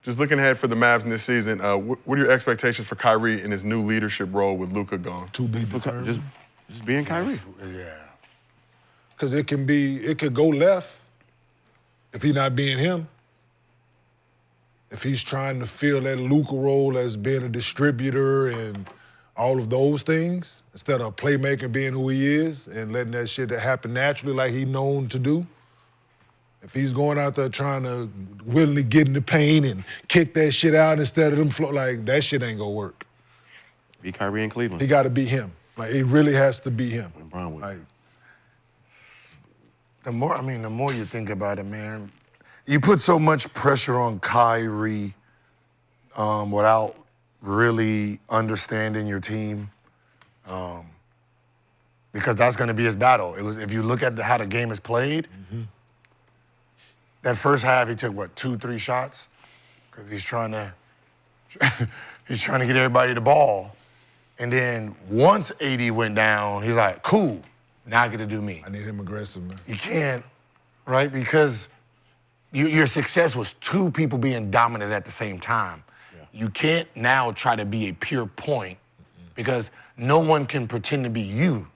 Just looking ahead for the Mavs in this season, what are your expectations for Kyrie in his new leadership role with Luka gone? To be determined. Just being Kyrie. Yeah. Because it could go left if he's not being him. If he's trying to fill that Luka role as being a distributor and all of those things, instead of playmaker being who he is and letting that shit happen naturally like he's known to do. If he's going out there trying to willingly get in the paint and kick that shit out instead of them like that shit ain't gonna work. Be Kyrie in Cleveland. He gotta be him. Like it really has to be him. Like, the more you think about it, man, you put so much pressure on Kyrie without really understanding your team, because that's going to be his battle. If you look at how the game is played, that first half he took 2-3 shots, because he's trying to get everybody the ball, and then once AD went down, he's like, cool, now I get to do me. I need him aggressive, man. You can't, right? Because your success was two people being dominant at the same time. Yeah. You can't now try to be a pure point because no one can pretend to be you,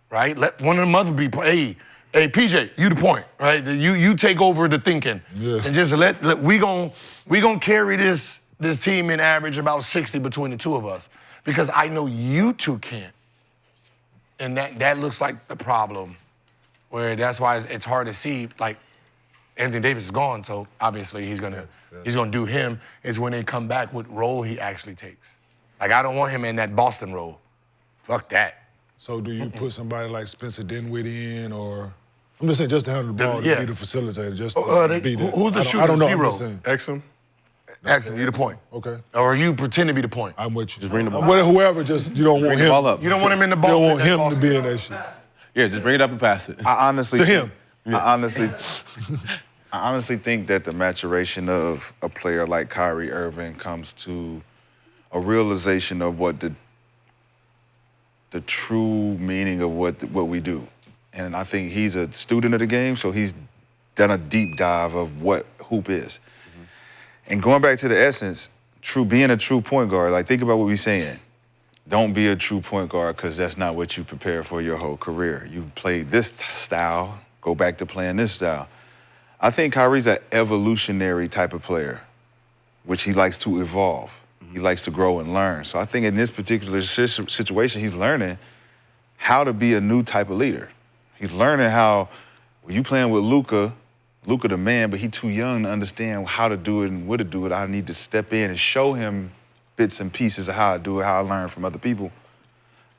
right? Let one of them other be, hey, PJ, you the point, right? You take over the thinking, and just we gon' carry this team in average about 60 between the two of us because I know you two can't, and that looks like the problem, where that's why it's hard to see. Like Anthony Davis is gone, so obviously he's gonna do him. Is when they come back, what role he actually takes. Like I don't want him in that Boston role. Fuck that. So do you put somebody like Spencer Dinwiddie in, or I'm just saying just to handle the ball, to be the facilitator, just to be there. Who's the shooter? I don't know. Zero. Exum? Exum, you the point. Okay. Or you pretend to be the point. I'm with you. Just bring the ball. Whoever, just you don't want him. Ball up. You don't want him in the You ball. don't want him to be in that shit. Yeah, just bring it up and pass it. I honestly To him. I honestly think that the maturation of a player like Kyrie Irving comes to a realization of what the true meaning of what we do. And I think he's a student of the game, so he's done a deep dive of what hoop is. And going back to the essence, being a true point guard, like think about what we're saying. Don't be a true point guard because that's not what you prepare for your whole career. You played this style, go back to playing this style. I think Kyrie's an evolutionary type of player, which he likes to evolve. He likes to grow and learn. So I think in this particular situation, he's learning how to be a new type of leader. He's learning how, when you playing with Luka the man, but he's too young to understand how to do it and what to do it. I need to step in and show him bits and pieces of how I do it, how I learn from other people.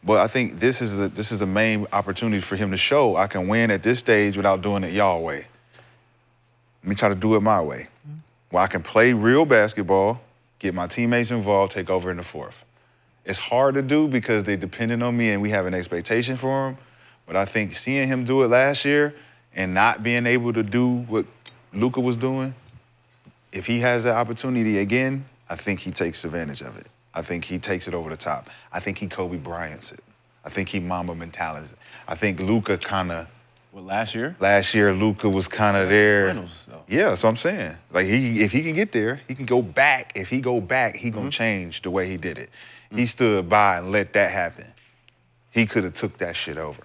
But I think this is the main opportunity for him to show I can win at this stage without doing it y'all way. Let me try to do it my way. Where I can play real basketball, get my teammates involved, take over in the fourth. It's hard to do because they're dependent on me and we have an expectation for him. But I think seeing him do it last year and not being able to do what Luka was doing, if he has the opportunity again, I think he takes advantage of it. I think he takes it over the top. I think he Kobe Bryant's it. I think he Mamba mentalizes it. I think Luka kind of... What, last year? Last year, Luka was kind of there. Finals, though. Yeah, that's what I'm saying. Like, if he can get there, he can go back. If he go back, he gonna change the way he did it. He stood by and let that happen. He could have took that shit over.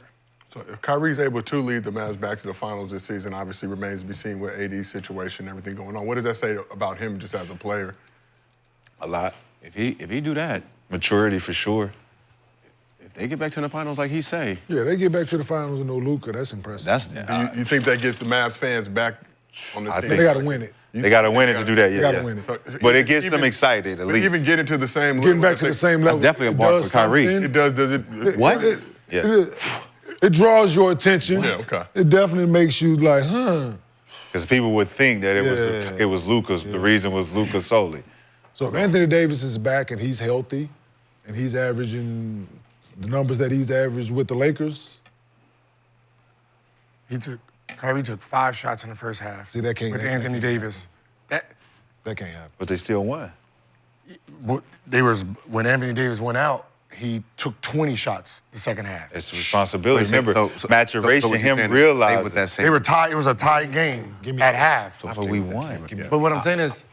So if Kyrie's able to lead the Mavs back to the finals this season, obviously remains to be seen with AD's situation and everything going on. What does that say about him just as a player? A lot. If he do that, maturity for sure. If they get back to the finals like he say. Yeah, they get back to the finals with no Luka. That's impressive. You think that gets the Mavs fans back on the team? They got to win it. They got to win it to do that, yeah. They got to win it. So, but it gets them excited, at least. Even getting to the same level. Getting back to the same level. That's definitely a bar for Kyrie. It does it? What? It draws your attention. Yeah, okay. It definitely makes you like, huh. Because people would think that it was Luka's. The reason was Luka solely. So if Anthony Davis is back and he's healthy and he's averaging the numbers that he's averaged with the Lakers. Kyrie took 5 shots in the first half. See, that can't with Anthony Davis. That can't happen. But they still won. When Anthony Davis went out, he took 20 shots the second half. It's responsibility. Remember, so maturation, him realized they were tied. It was a tied game at half. But we won. But what I'm saying is,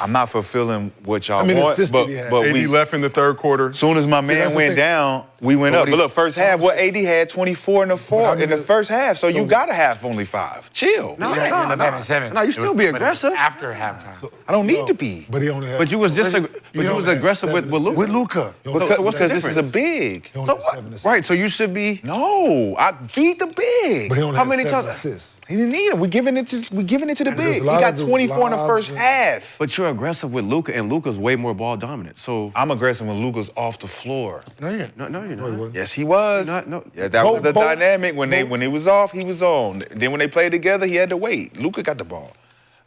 I'm not fulfilling what y'all How many want. assists But, did he have? but AD we, left in the third quarter. soon as my that's man the went thing. down, we went up. But look, first half, what AD had 24 in the first half. So you gotta have only 5. Chill. No, You end up having 7. No, you It still was- be but it was aggressive. after halftime. I don't need to be. But he only had. But you was only had aggressive with 7 Luka. With Luka. He only had Because 7 this is a assists. big. He only So had what? 7 assists. Right, so you should be. No, I beat the big. But he only How had many 7 times- assists. He didn't need him. We giving it to the there's big. a He lot got of the 24 in the lobs first and- half. But you're aggressive with Luka, and Luka's way more ball dominant. So I'm aggressive when Luka's off the floor. No, you're no, you're not. he wasn't. Yes, he was. No. Yeah, that was the Both- dynamic. When he was off, he was on. Then when they played together, he had to wait. Luka got the ball.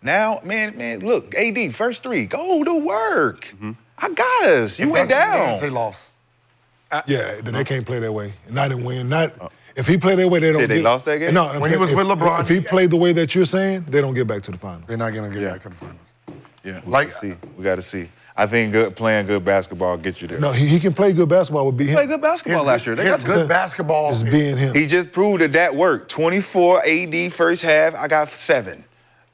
Now, man, look, AD, first 3, go do work. Mm-hmm. I got us. You If went that's the case, They down. lost. Yeah, they can't play that way. Not and win. Not if he played that way, they don't. Did they get, lost that game? No, I'm When he saying was with LeBron, if he played the way that you're saying, they don't get back to the final. They're not going to get Yeah. back to the finals. Yeah. Like, We got to see. I think playing good basketball gets you there. No, he can play good basketball with being Played him. good basketball last year. They his got good basketball It's being him. He just proved that worked. 24 AD first half, I got 7.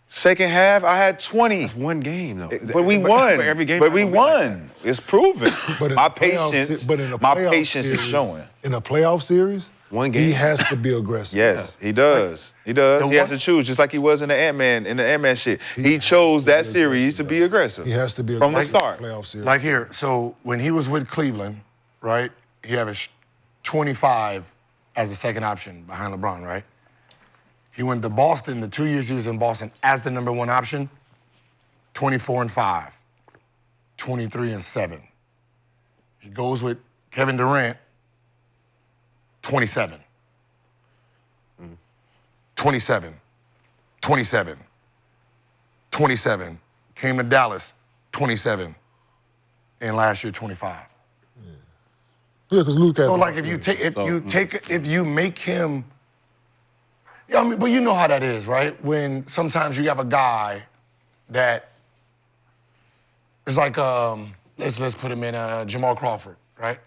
Second half, I had 20. one game though. But we won. But every game. But we not gonna be like won. It's proven. But in My a playoff patience. se- but in a My playoff patience is series- showing. In a playoff series, One he game. has to be aggressive. Yes, he does. He does. The He has one- to choose, just like he was in the Ant-Man shit. He chose that series to be aggressive. He has to be From the aggressive start. in a playoff series. Like here, so when he was with Cleveland, right, he averaged 25 as the second option behind LeBron, right? He went to Boston, the 2 years he was in Boston as the number 1 option, 24-5, 23-7. He goes with Kevin Durant, 27. 27, 27, 27. Came to Dallas, 27. And last year, 25. Yeah, because Luke has. So like if you make him, yeah, I mean, but you know how that is, right? When sometimes you have a guy that is like, let's put him in Jamal Crawford, right?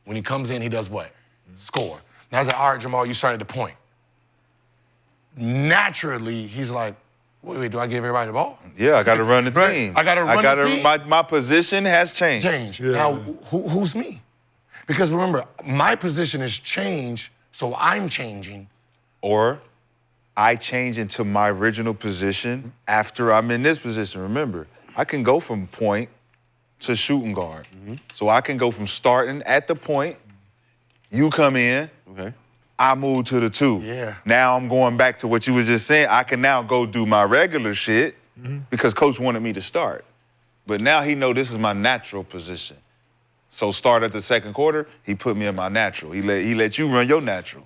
When he comes in, he does what? Score. Now I say, all right, Jamal, you started the point. Naturally, he's like, wait, do I give everybody the ball? Yeah, I got to run the Right. team. I gotta run the team. My position has changed. Change. Yeah. Now, who's me? Because remember, my position has changed, so I'm changing. Or I change into my original position after I'm in this position. Remember, I can go from point to shooting guard. So I can go from starting at the point, you come in, Okay. I move to the 2. Yeah. Now I'm going back to what you were just saying. I can now go do my regular shit because coach wanted me to start. But now he know this is my natural position. So start at the second quarter, he put me in my natural. He let you run your natural.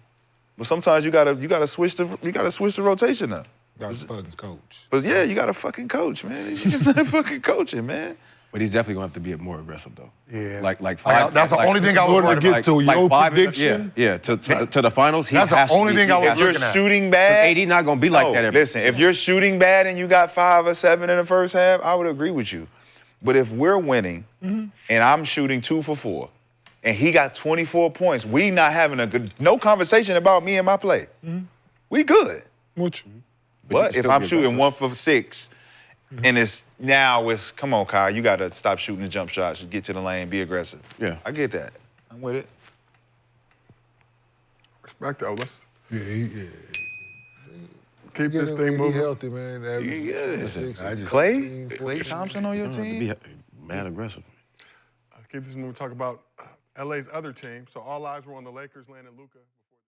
But sometimes you gotta switch the rotation up. Got a fucking coach. But yeah, you gotta fucking coach, man. You just not fucking coaching, man. But he's definitely gonna have to be more aggressive though. Yeah. Like 5. That's the only thing I was Order worried to about. get to your 5 prediction. Yeah. To the finals. He That's the has to only be- thing I he was has If you're looking at. shooting bad, AD not gonna be like that every. Listen, if you're shooting bad and you got 5 or 7 in the first half, I would agree with you. But if we're winning and I'm shooting 2 for 4 and he got 24 points, we not having no conversation about me and my play. We good. Which, But you if still I'm be shooting aggressive. 1 for 6 and it's come on, Kyle, you gotta stop shooting the jump shots, get to the lane, be aggressive. Yeah. I get that. I'm with it. Respect though. Let's yeah, keep this thing Be moving. healthy, man. Clay Thompson on your To team? be mad aggressive. Keep this moving. Talk about LA's other team. So all eyes were on the Lakers landing Luka.